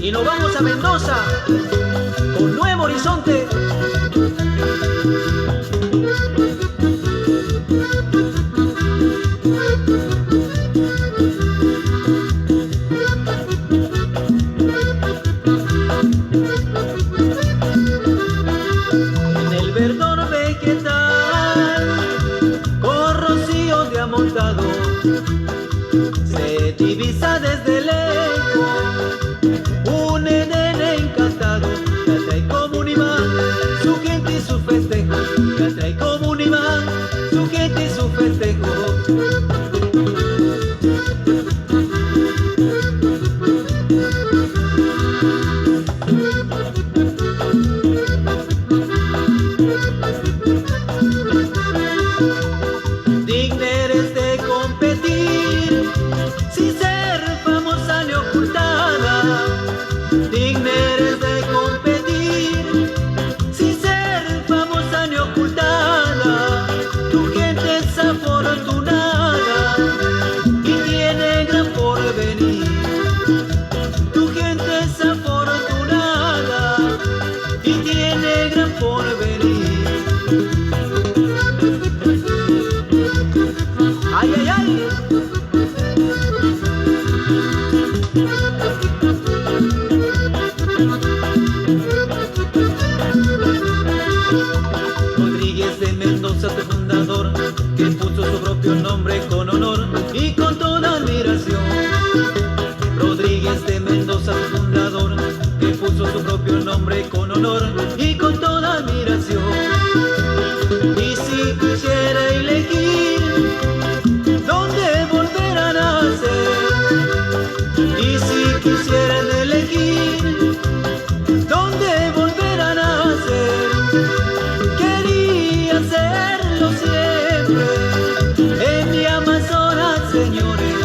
Y nos vamos a Mendoza con Nuevo Horizonte. En el verdor vegetal, con rocío de amontado, se divisa desde lejos un Edén encantado, que atrae como un imán su gente y su festejo, que atrae como un imán su gente y su festejo. Digna eres de competir sin ser famosa ni ocultada. Digna eres de competir sin ser famosa ni ocultada. Tu gente es afortunada y tiene gran porvenir. Tu gente es afortunada y tiene gran porvenir. ¡Ay, ay, ay! Rodríguez de Mendoza, tu fundador, que puso su propio nombre con honor y con toda admiración. Rodríguez de Mendoza, tu fundador, que puso su propio nombre con honor y con toda admiración. Y si quisiera elegir dónde volver a nacer, y si quisieran elegir dónde volver a nacer, quería hacerlo siempre en mi Amazonas, señores.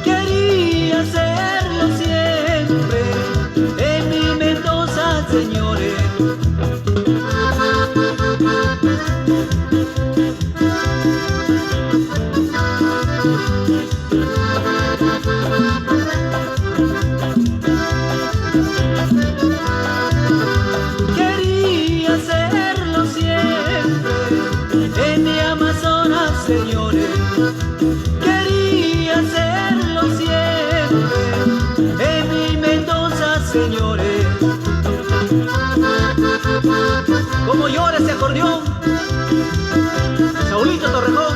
Quería hacerlo siempre en mi Mendoza, señores. Quería hacerlo siempre en mi Amazonas, señores. Quería hacerlo siempre en mi Mendoza, señores. Como llora ese acordeón, Saulito Torrejón.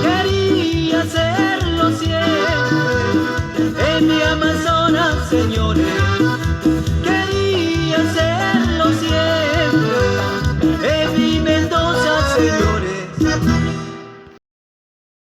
Quería hacerlo siempre en mi Amazonas.